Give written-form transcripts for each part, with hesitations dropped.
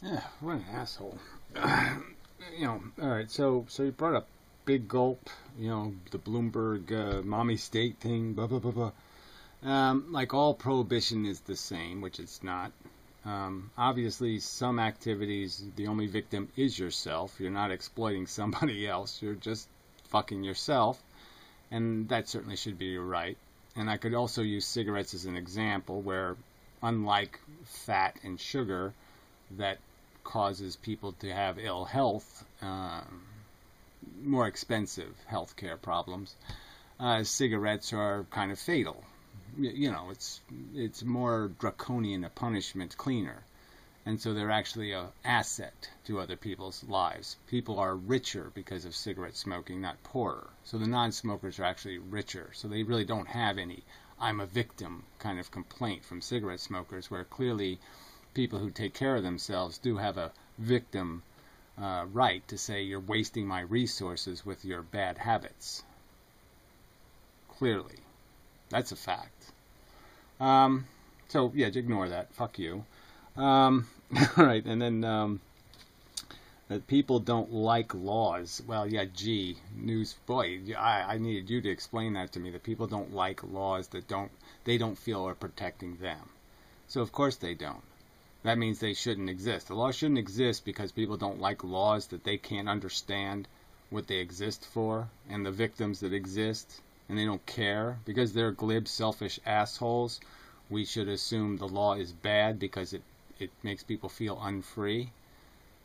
Yeah, what an asshole. All right. So you brought up Big Gulp. The Bloomberg mommy state thing. Blah blah blah blah. Like all prohibition is the same, which it's not. Obviously, some activities, the only victim is yourself. You're not exploiting somebody else. You're just fucking yourself, and that certainly should be your right. And I could also use cigarettes as an example, where unlike fat and sugar, that causes people to have ill health, more expensive healthcare problems. Cigarettes are kind of fatal. It's more draconian a punishment, cleaner, and so they're actually a asset to other people's lives. People are richer because of cigarette smoking, not poorer. So the non-smokers are actually richer. So they really don't have any "I'm a victim" kind of complaint from cigarette smokers, where clearly people who take care of themselves do have a victim right to say you're wasting my resources with your bad habits. Clearly. That's a fact. So, yeah, ignore that. Fuck you. All right, and then that people don't like laws. Well, yeah, gee, boy, I needed you to explain that to me, that people don't like laws that they don't feel are protecting them. So, of course they don't. That means they shouldn't exist. The law shouldn't exist because people don't like laws that they can't understand what they exist for, and the victims that exist, and they don't care. Because they're glib, selfish assholes, we should assume the law is bad because it makes people feel unfree.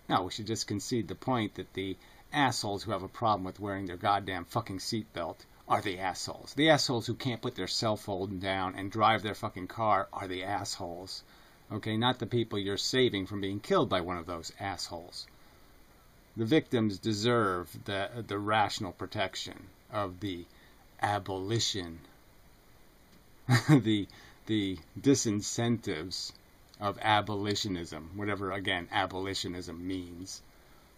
No, we should just concede the point that the assholes who have a problem with wearing their goddamn fucking seatbelt are the assholes. The assholes who can't put their cell phone down and drive their fucking car are the assholes. Okay, not the people you're saving from being killed by one of those assholes. The victims deserve the rational protection of the abolition, the disincentives of abolitionism, whatever, again, abolitionism means.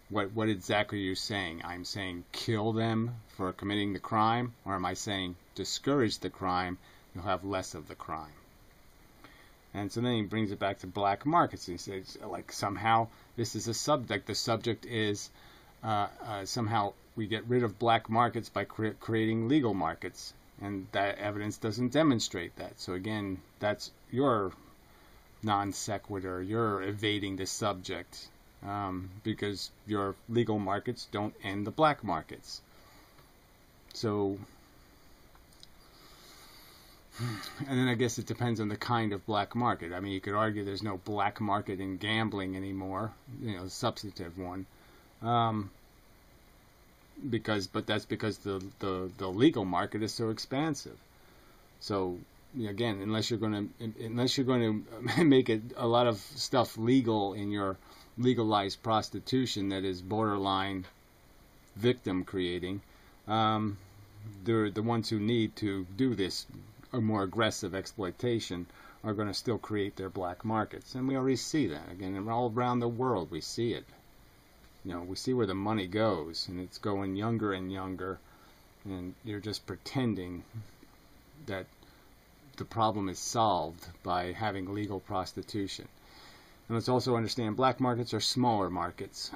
What exactly are you saying? I'm saying kill them for committing the crime, or am I saying discourage the crime, you'll have less of the crime? And so then he brings it back to black markets. He says, like, somehow this is a subject. The subject is somehow we get rid of black markets by creating legal markets. And that evidence doesn't demonstrate that. So again, that's your non sequitur. You're evading the subject because your legal markets don't end the black markets. So, and then I guess it depends on the kind of black market. I mean, you could argue there's no black market in gambling anymore, substantive one. But that's because the legal market is so expansive. So again, unless you're going to make it a lot of stuff legal in your legalized prostitution that is borderline victim creating, the ones who need to do this a more aggressive exploitation are going to still create their black markets, and we already see that again all around the world. We see it. We see where the money goes, and it's going younger and younger, and you're just pretending that the problem is solved by having legal prostitution. And let's also understand black markets are smaller markets,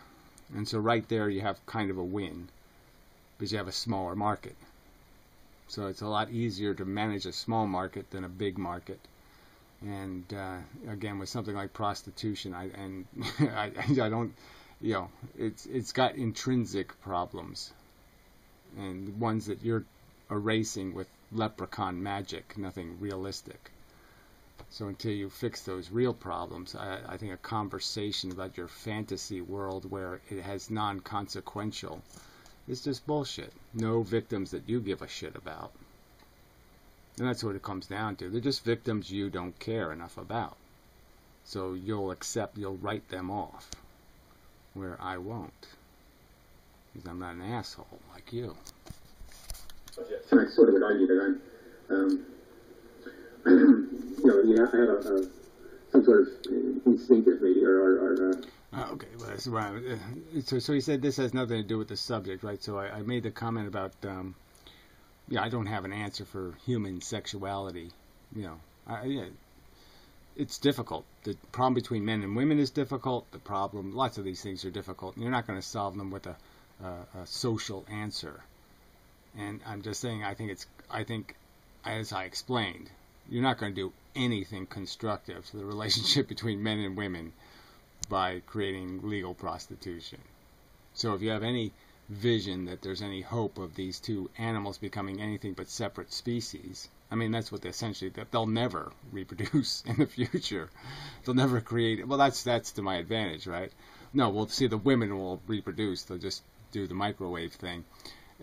and so right there you have kind of a win because you have a smaller market. So it's a lot easier to manage a small market than a big market. And again, with something like prostitution, I don't. It's got intrinsic problems, and ones that you're erasing with leprechaun magic, nothing realistic. So until you fix those real problems, I think a conversation about your fantasy world where it has non-consequential is just bullshit. No victims that you give a shit about. And that's what it comes down to. They're just victims you don't care enough about. So you'll write them off. Where I won't. Because I'm not an asshole like you. And I sort of would argue that I'm, I had some sort of instinctive maybe, okay, well, that's right. So he said this has nothing to do with the subject, right? So I made the comment about, I don't have an answer for human sexuality. it's difficult. The problem between men and women is difficult. The problem, lots of these things are difficult. And you're not going to solve them with a social answer. And I'm just saying, I think, as I explained, you're not going to do anything constructive to the relationship between men and women by creating legal prostitution. So if you have any vision that there's any hope of these two animals becoming anything but separate species, I mean, that's what that they'll never reproduce in the future. They'll never create, well, that's to my advantage, right? No, we'll see the women will reproduce. They'll just do the microwave thing,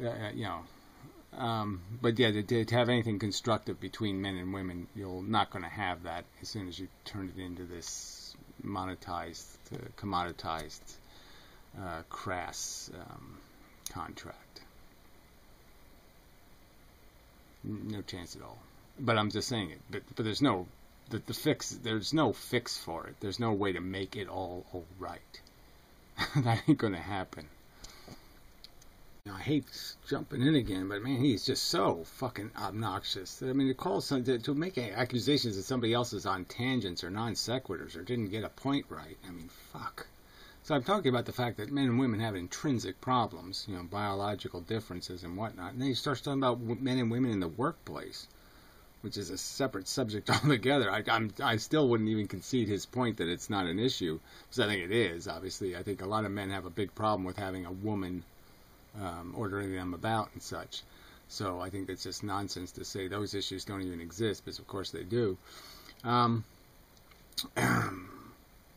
but yeah, to have anything constructive between men and women, you're not going to have that as soon as you turn it into this monetized, commoditized, crass contract. No chance at all. But I'm just saying it. But there's no there's no fix for it. There's no way to make it all right. That ain't going to happen. I hate jumping in again, but man, he's just so fucking obnoxious. I mean, to make accusations that somebody else is on tangents or non sequiturs or didn't get a point right. I mean, fuck. So I'm talking about the fact that men and women have intrinsic problems, biological differences and whatnot. And then he starts talking about men and women in the workplace, which is a separate subject altogether. I still wouldn't even concede his point that it's not an issue, because I think it is, obviously. I think a lot of men have a big problem with having a woman ordering them about and such. So I think it's just nonsense to say those issues don't even exist, because of course they do.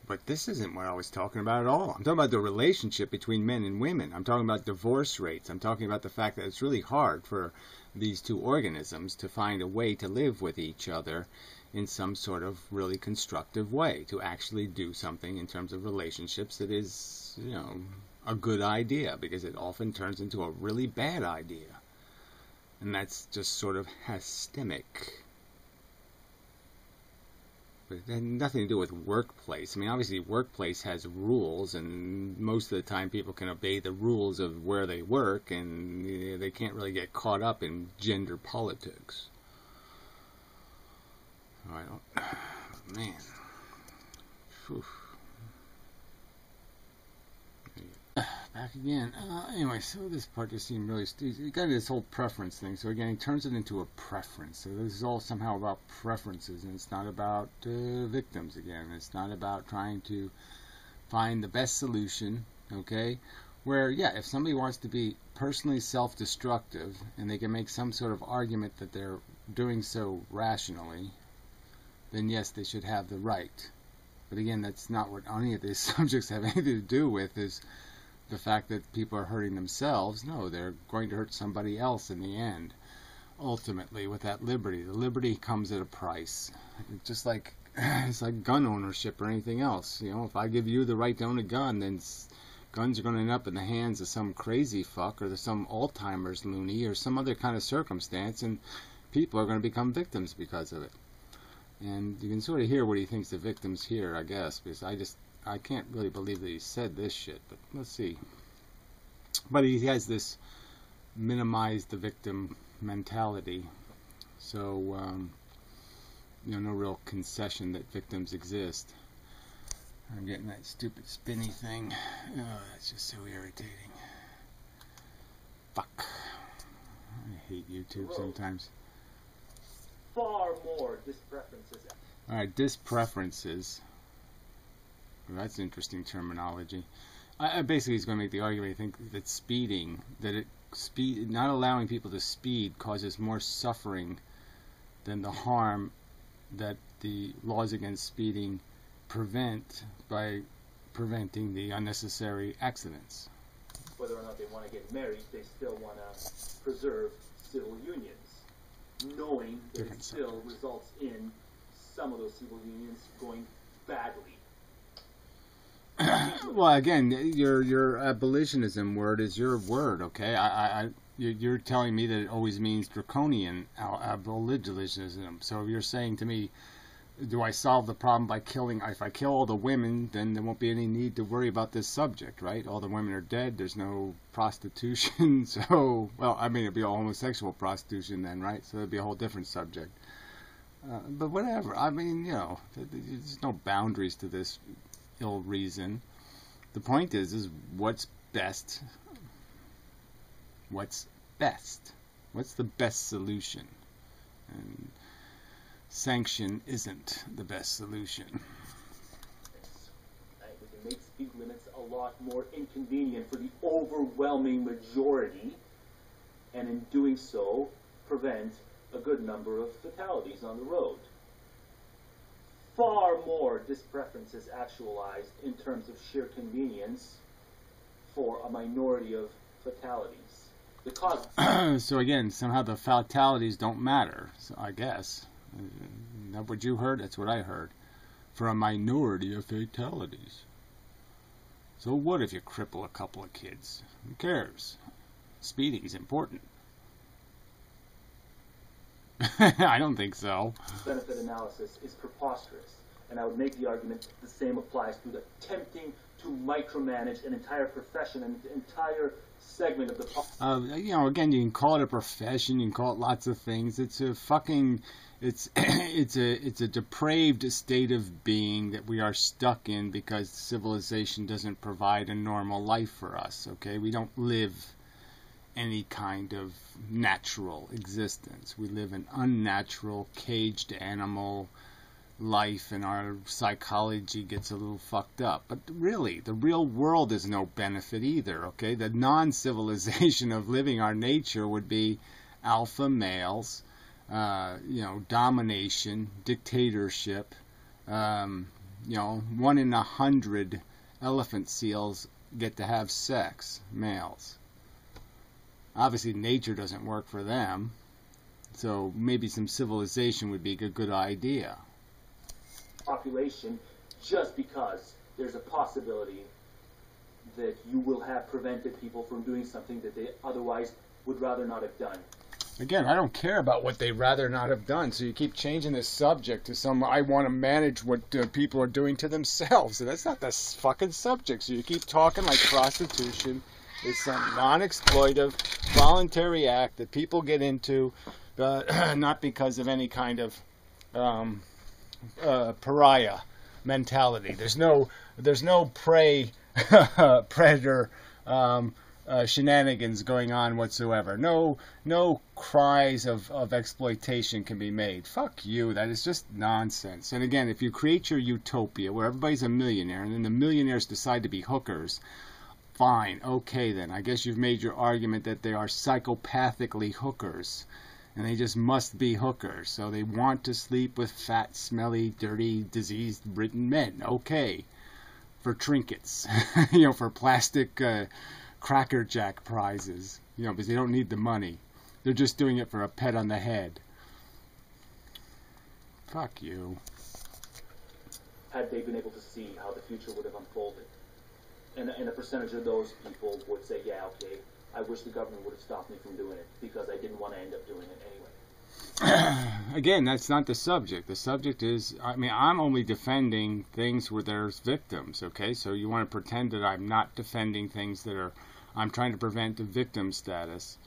But this isn't what I was talking about at all. I'm talking about the relationship between men and women. I'm talking about divorce rates. I'm talking about the fact that it's really hard for these two organisms to find a way to live with each other in some sort of really constructive way, to actually do something in terms of relationships that is, a good idea, because it often turns into a really bad idea. And that's just sort of hastemic. But it had nothing to do with workplace. I mean, obviously workplace has rules, and most of the time people can obey the rules of where they work, and they can't really get caught up in gender politics. Man. Whew. Back again. Anyway, so this part just seemed really stupid. You got this whole preference thing. So again, he turns it into a preference. So this is all somehow about preferences, and it's not about victims again. It's not about trying to find the best solution, okay? Where, yeah, if somebody wants to be personally self-destructive, and they can make some sort of argument that they're doing so rationally, then yes, they should have the right. But again, that's not what any of these subjects have anything to do with, is the fact that people are hurting themselves. No, they're going to hurt somebody else in the end, ultimately, with that liberty. The liberty comes at a price. Just like, it's like gun ownership or anything else. If I give you the right to own a gun, then guns are going to end up in the hands of some crazy fuck, or some Alzheimer's loony, or some other kind of circumstance, and people are going to become victims because of it. And you can sort of hear what he thinks the victims hear, I guess, because I can't really believe that he said this shit, but let's see. But he has this minimize the victim mentality, so no real concession that victims exist. I'm getting that stupid spinny thing. Oh, that's just so irritating. Fuck. I hate YouTube sometimes. Far more dispreferences. Alright, dispreferences. Well, that's interesting terminology. Basically, he's going to make the argument, I think, that speeding, not allowing people to speed causes more suffering than the harm that the laws against speeding prevent by preventing the unnecessary accidents. Whether or not they want to get married, they still want to preserve civil unions, knowing that it still results in some of those civil unions going badly. Well, again, your abolitionism word is your word, okay? You're telling me that it always means draconian abolitionism. So you're saying to me, do I solve the problem by killing? If I kill all the women, then there won't be any need to worry about this subject, right? All the women are dead. There's no prostitution. So, well, I mean, it'd be all homosexual prostitution then, right? So it'd be a whole different subject. But whatever. I mean, there's no boundaries to this ill reason. The point is what's best. What's best? What's the best solution? And sanction isn't the best solution. We can make speed limits a lot more inconvenient for the overwhelming majority, and in doing so, prevent a good number of fatalities on the road. Far more this preference is actualized in terms of sheer convenience for a minority of fatalities. The cause. So again, somehow the fatalities don't matter, so I guess. Is that what you heard? That's what I heard. For a minority of fatalities. So what if you cripple a couple of kids? Who cares? Speeding is important. I don't think so. Benefit analysis is preposterous, and I would make the argument the same applies to attempting to micromanage an entire profession, an entire segment of the again, you can call it a profession, you can call it lots of things. It's a fucking, it's a depraved state of being that we are stuck in because civilization doesn't provide a normal life for us. Okay, we don't live any kind of natural existence. We live an unnatural, caged animal life, and our psychology gets a little fucked up. But really, the real world is no benefit either, okay? The non-civilization of living our nature would be alpha males, domination, dictatorship, 1 in 100 elephant seals get to have sex, males. Obviously, nature doesn't work for them, so maybe some civilization would be a good idea. Population, just because there's a possibility that you will have prevented people from doing something that they otherwise would rather not have done. Again, I don't care about what they'd rather not have done, so you keep changing the subject to some, I want to manage what people are doing to themselves, and that's not the fucking subject, so you keep talking like prostitution is some non-exploitive, voluntary act that people get into, not because of any kind of pariah mentality. There's no predator shenanigans going on whatsoever. No cries of exploitation can be made. Fuck you. That is just nonsense. And again, if you create your utopia where everybody's a millionaire and then the millionaires decide to be hookers, fine, okay then. I guess you've made your argument that they are psychopathically hookers. And they just must be hookers. So they want to sleep with fat, smelly, dirty, disease-ridden men. Okay. For trinkets. For plastic Cracker Jack prizes. Because they don't need the money. They're just doing it for a pet on the head. Fuck you. Had they been able to see how the future would have unfolded. And a percentage of those people would say, yeah, okay, I wish the government would have stopped me from doing it because I didn't want to end up doing it anyway. Again, that's not the subject. The subject is, I'm only defending things where there's victims, okay? So you want to pretend that I'm not defending things that I'm trying to prevent the victim status.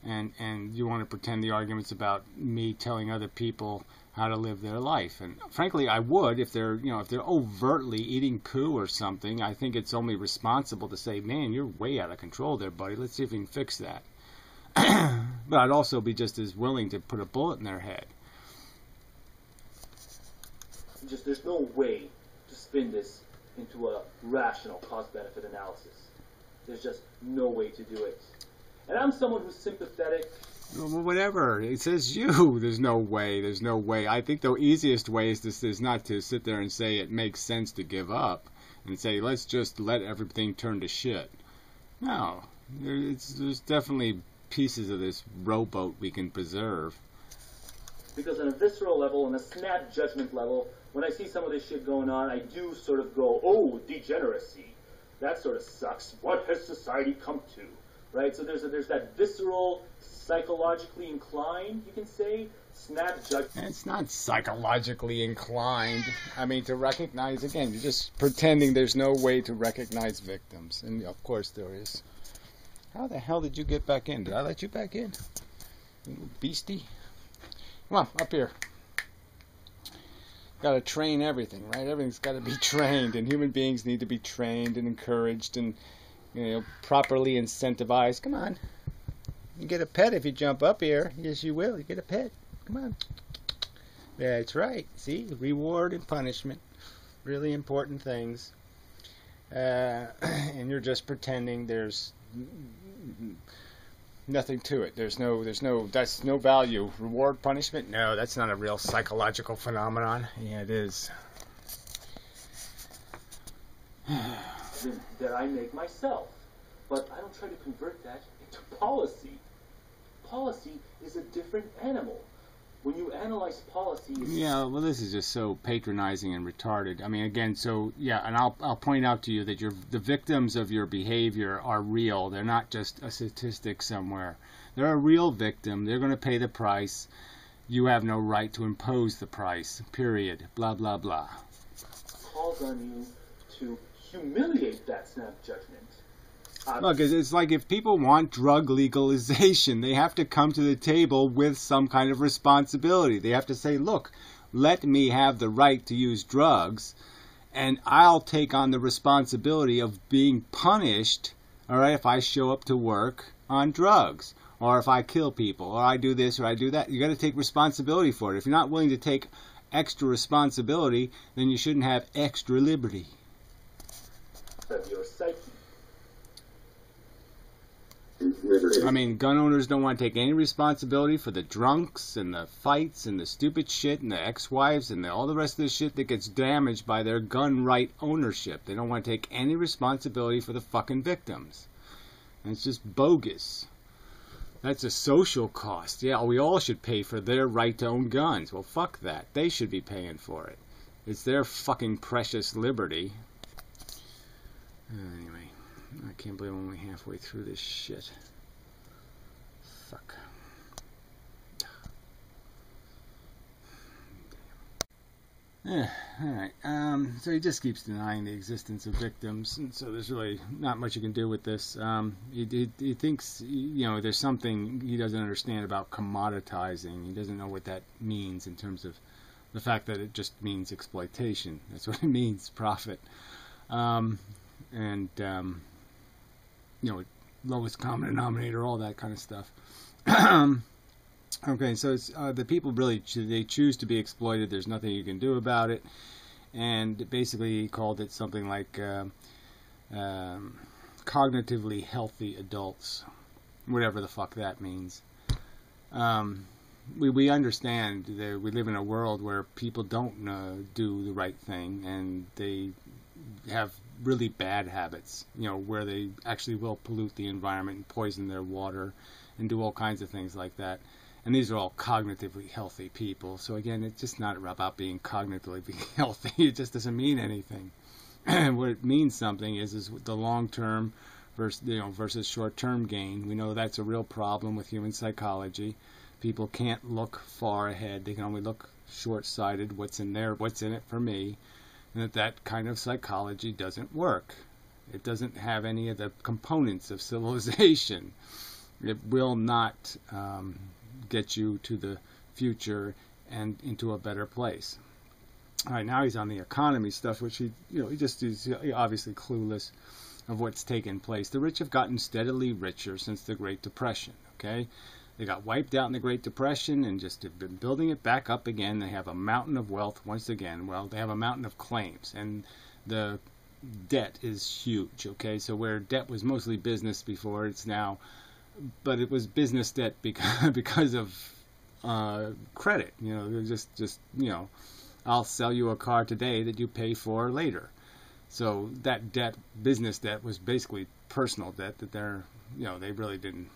And you want to pretend the argument's about me telling other people how to live their life. And frankly, I would if they're overtly eating poo or something. I think it's only responsible to say, man, you're way out of control there, buddy. Let's see if we can fix that. But I'd also be just as willing to put a bullet in their head. There's no way to spin this into a rational cost-benefit analysis. There's just no way to do it. And I'm someone who's sympathetic. Well, whatever. It says you. There's no way. There's no way. I think the easiest way is not to sit there and say it makes sense to give up and say, let's just let everything turn to shit. No. There's definitely pieces of this rowboat we can preserve. Because on a visceral level, on a snap judgment level, when I see some of this shit going on, I do sort of go, oh, degeneracy. That sort of sucks. What has society come to? Right? So there's that visceral, psychologically inclined, you can say, snap judgment. It's not psychologically inclined. To recognize, again, you're just pretending there's no way to recognize victims. And of course there is. How the hell did you get back in? Did I let you back in? You little beastie. Come on, up here. Got to train everything, right? Everything's got to be trained, and human beings need to be trained and encouraged and, you know, properly incentivized. Come on. You get a pet if you jump up here. Yes, you will. You get a pet. Come on. That's right. See? Reward and punishment. Really important things. And you're just pretending there's nothing to it. That's no value. Reward, punishment? No, that's not a real psychological phenomenon. Yeah, it is. That I make myself. But I don't try to convert that into policy. Policy is a different animal. When you analyze policy... Yeah, well, this is just so patronizing and retarded. I mean, again, so, yeah, and I'll point out to you that the victims of your behavior are real. They're not just a statistic somewhere. They're a real victim. They're going to pay the price. You have no right to impose the price, period. Blah, blah, blah. Calls on you to humiliate that snap judgment. Look, it's like if people want drug legalization, they have to come to the table with some kind of responsibility. They have to say, look, let me have the right to use drugs, and I'll take on the responsibility of being punished, all right, if I show up to work on drugs, or if I kill people, or I do this, or I do that. You got to take responsibility for it. If you're not willing to take extra responsibility, then you shouldn't have extra liberty. Of your psyche. I mean, gun owners don't want to take any responsibility for the drunks and the fights and the stupid shit and the ex-wives and all the rest of the shit that gets damaged by their gun right ownership. They don't want to take any responsibility for the fucking victims. And it's just bogus. That's a social cost. Yeah, we all should pay for their right to own guns. Well, fuck that. They should be paying for it. It's their fucking precious liberty. Anyway. I can't believe I'm only halfway through this shit. Fuck. Yeah, alright. So he just keeps denying the existence of victims, and so there's really not much you can do with this. He thinks, you know, there's something he doesn't understand about commoditizing. He doesn't know what that means in terms of the fact that it just means exploitation. That's what it means, profit. You know, lowest common denominator, all that kind of stuff. Okay, so it's, the people really, they choose to be exploited. There's nothing you can do about it. And basically he called it something like cognitively healthy adults, whatever the fuck that means. We understand that we live in a world where people don't do the right thing, and they have really bad habits, you know, where they actually will pollute the environment and poison their water and do all kinds of things like that. And these are all cognitively healthy people. So again, it's just not about being cognitively healthy. It just doesn't mean anything. What it means something is the long-term versus short-term gain. We know that's a real problem with human psychology. People can't look far ahead. They can only look short-sighted. What's in it for me? And that kind of psychology doesn't work. It doesn't have any of the components of civilization. It will not get you to the future and into a better place. All right, now he's on the economy stuff, which he's obviously clueless of what's taken place. The rich have gotten steadily richer since the Great Depression. Okay. They got wiped out in the Great Depression and just have been building it back up again. They have a mountain of wealth once again. Well, they have a mountain of claims, and the debt is huge. Okay, so where debt was mostly business before, it's now, but it was business debt because of credit. You know, just you know, I'll sell you a car today that you pay for later. So that debt, business debt, was basically personal debt that they really didn't.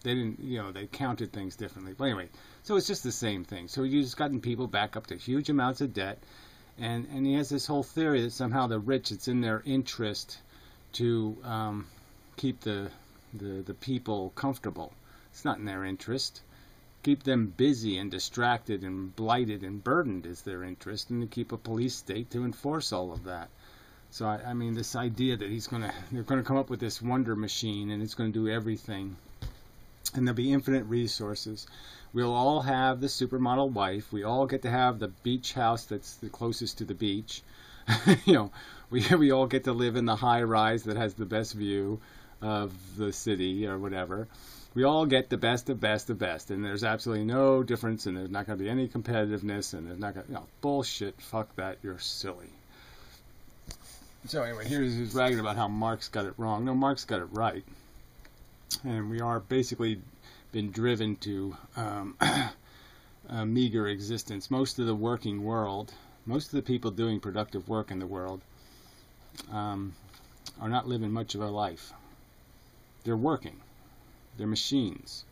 They counted things differently. But anyway, so it's just the same thing. So you've just gotten people back up to huge amounts of debt, and he has this whole theory that somehow the rich, it's in their interest to keep the people comfortable. It's not in their interest. Keep them busy and distracted and blighted and burdened is their interest, and to keep a police state to enforce all of that. So I mean, this idea that they're going to come up with this wonder machine and it's going to do everything. and there'll be infinite resources. We'll all have the supermodel wife. We all get to have the beach house that's the closest to the beach. We all get to live in the high rise that has the best view of the city or whatever. We all get the best of best of best, and there's absolutely no difference, and there's not going to be any competitiveness, and there's not going to, bullshit, fuck that, you're silly. So anyway, he's bragging about how Marx got it wrong. No, Marx got it right. And we are basically been driven to a meager existence. Most of the working world, most of the people doing productive work in the world are not living much of a life. They're working. They're machines.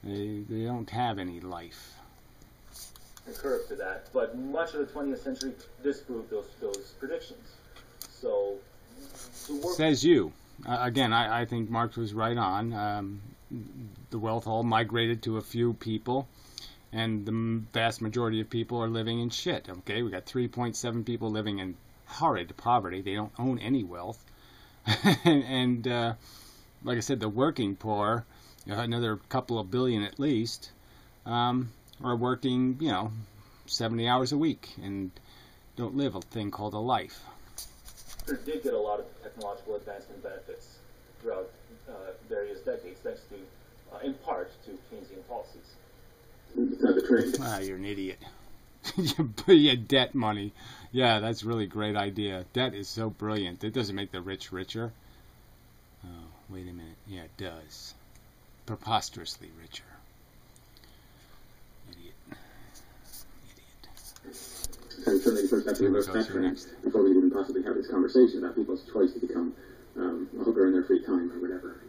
They don't have any life. Concur to that, but much of the 20th century disproved those predictions. So, says you. Again, I think Marx was right on. The wealth all migrated to a few people, and the vast majority of people are living in shit. Okay, we got 3.7 people living in horrid poverty. They don't own any wealth, and like I said, the working poor, another couple of billion at least, are working, 70 hours a week and don't live a thing called a life. It did get a lot of technological advancement benefits throughout various decades, thanks to, in part, to Keynesian policies. The trade. You're an idiot. You debt money. Yeah, that's really a great idea. Debt is so brilliant. It doesn't make the rich richer. Oh, wait a minute. Yeah, it does. Preposterously richer. Idiot. So certainly first have to reverse that trend before we even possibly have this conversation about people's choice to become a hooker in their free time or whatever.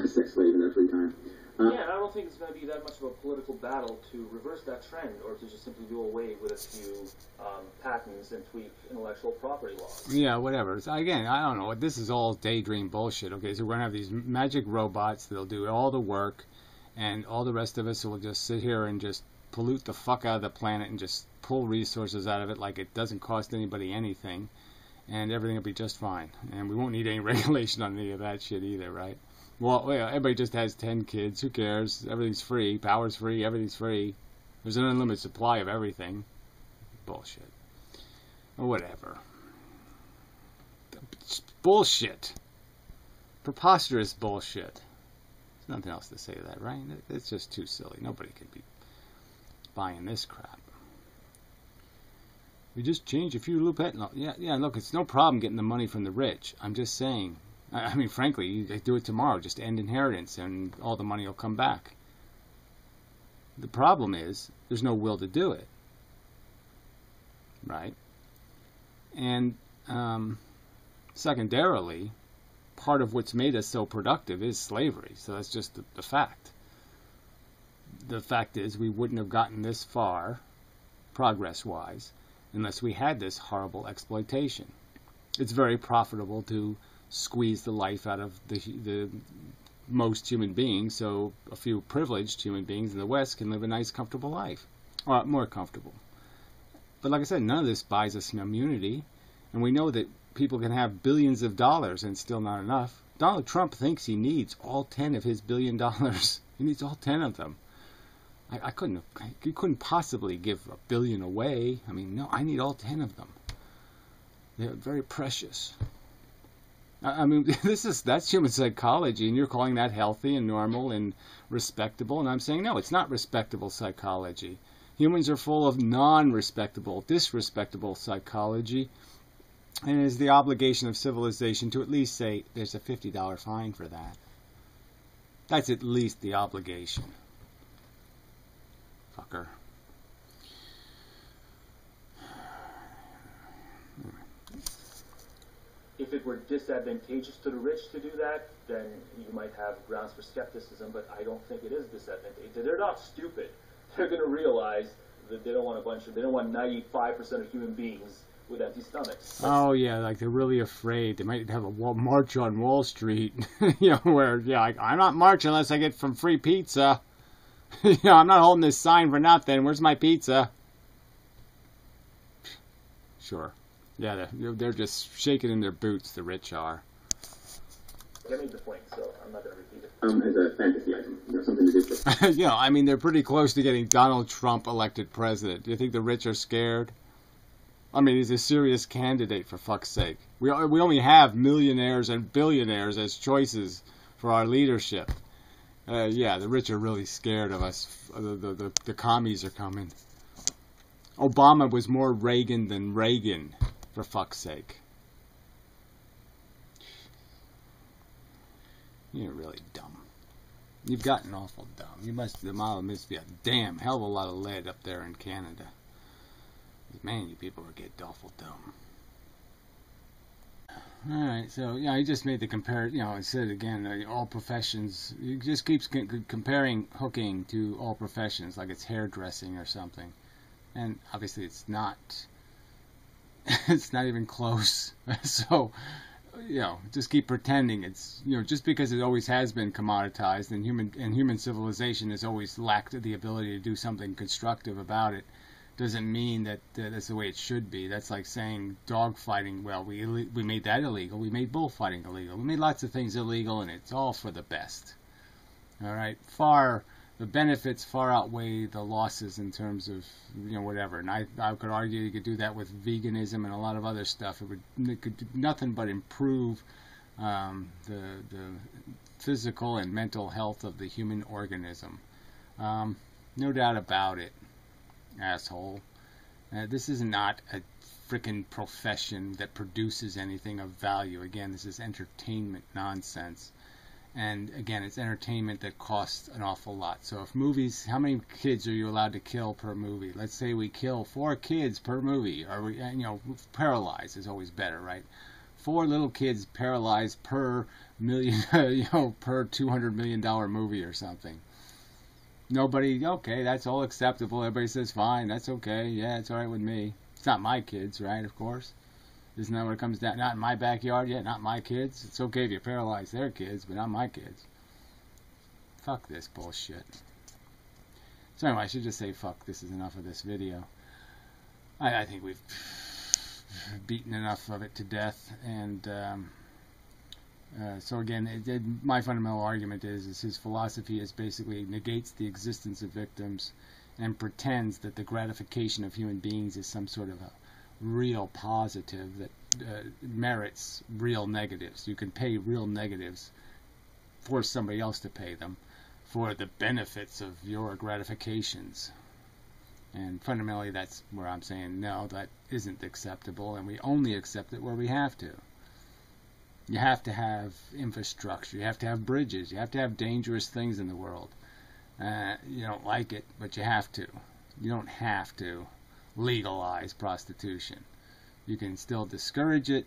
Sex slave in their free time. Yeah, I don't think it's going to be that much of a political battle to reverse that trend, or to just simply do away with a few patents and tweak intellectual property laws. Yeah, whatever. So again, I don't know. This is all daydream bullshit. Okay, so we're going to have these magic robots that'll do all the work, and all the rest of us will just sit here and just pollute the fuck out of the planet and just pull resources out of it like it doesn't cost anybody anything, and everything will be just fine. And we won't need any regulation on any of that shit either, right? Well, everybody just has 10 kids. Who cares? Everything's free. Power's free. Everything's free. There's an unlimited supply of everything. Bullshit. Or whatever. Bullshit. Preposterous bullshit. There's nothing else to say to that, right? It's just too silly. Nobody could be buying this crap. We just change a few little pet. Yeah, look, it's no problem getting the money from the rich. I'm just saying. I mean, frankly, you do it tomorrow. Just end inheritance, and all the money will come back. The problem is, there's no will to do it. Right? And secondarily, part of what's made us so productive is slavery. So that's just the fact. The fact is, we wouldn't have gotten this far, progress-wise, unless we had this horrible exploitation. It's very profitable to squeeze the life out of the most human beings, so a few privileged human beings in the West can live a nice, comfortable life. Or more comfortable. But like I said, none of this buys us immunity, and we know that people can have billions of dollars and still not enough. Donald Trump thinks he needs all 10 of his $1 billion. He needs all 10 of them. You couldn't possibly give $1 billion away. I mean, no, I need all 10 of them. They're very precious. I mean, that's human psychology, and you're calling that healthy and normal and respectable, and I'm saying, no, it's not respectable psychology. Humans are full of non-respectable, disrespectable psychology, and it is the obligation of civilization to at least say, there's a $50 fine for that. That's at least the obligation. Fucker. If it were disadvantageous to the rich to do that, then you might have grounds for skepticism, but I don't think it is disadvantageous. They're not stupid. They're going to realize that they don't want 95% of human beings with empty stomachs. Oh, yeah, like they're really afraid. They might have a march on Wall Street, where, I'm not marching unless I get some free pizza. I'm not holding this sign for nothing. Where's my pizza? Sure. Yeah, they're just shaking in their boots, the rich are. But I made the point, so I'm not going to repeat it. As a fantasy item, something to do with You know, I mean, they're pretty close to getting Donald Trump elected president. Do you think the rich are scared? I mean, he's a serious candidate, for fuck's sake. We only have millionaires and billionaires as choices for our leadership. Yeah, the rich are really scared of us. The commies are coming. Obama was more Reagan than Reagan, for fuck's sake. You're really dumb. You've gotten awful dumb. The model must be a damn hell of a lot of lead up there in Canada. Man, you people are getting awful dumb. Alright, so, yeah, he just made the comparison, you know, I said again, all professions, he just keeps comparing hooking to all professions, like it's hairdressing or something. And obviously it's not. It's not even close. So, you know, just keep pretending it's, you know, just because it always has been commoditized and human civilization has always lacked the ability to do something constructive about it, doesn't mean that that's the way it should be. That's like saying dog fighting. Well, we made that illegal. We made bullfighting illegal. We made lots of things illegal, and it's all for the best. All right, the benefits far outweigh the losses in terms of, you know, whatever. And I could argue you could do that with veganism and a lot of other stuff. It could do nothing but improve the physical and mental health of the human organism. No doubt about it. Asshole. This is not a frickin' profession that produces anything of value. Again, this is entertainment nonsense. And again, it's entertainment that costs an awful lot. So if movies, how many kids are you allowed to kill per movie? Let's say we kill 4 kids per movie. Or we, you know, paralyzed is always better, right? 4 little kids paralyzed per million, you know, per $200 million movie or something. Nobody, okay, that's all acceptable. Everybody says, fine, that's okay. Yeah, it's all right with me. It's not my kids, right, of course. Isn't that what it comes down? Not in my backyard, yeah, not my kids. It's okay if you paralyze their kids, but not my kids. Fuck this bullshit. So anyway, I should just say, fuck, this is enough of this video. I think we've beaten enough of it to death, and so again, my fundamental argument is his philosophy is basically negates the existence of victims and pretends that the gratification of human beings is some sort of a real positive that merits real negatives. You can pay real negatives, force somebody else to pay them for the benefits of your gratifications. And fundamentally, that's where I'm saying, no, that isn't acceptable, and we only accept it where we have to. You have to have infrastructure. You have to have bridges. You have to have dangerous things in the world. You don't like it, but you have to. You don't have to legalize prostitution. You can still discourage it,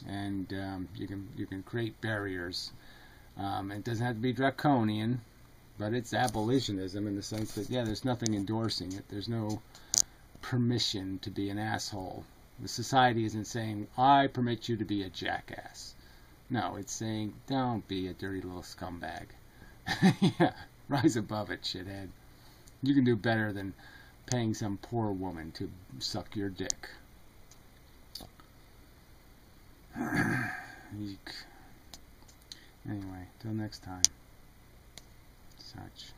and you can create barriers. It doesn't have to be draconian, but it's abolitionism in the sense that, yeah, there's nothing endorsing it. There's no permission to be an asshole. The society isn't saying, I permit you to be a jackass. No, it's saying, don't be a dirty little scumbag. Yeah, rise above it, shithead. You can do better than paying some poor woman to suck your dick. Eek. Anyway, till next time. Such.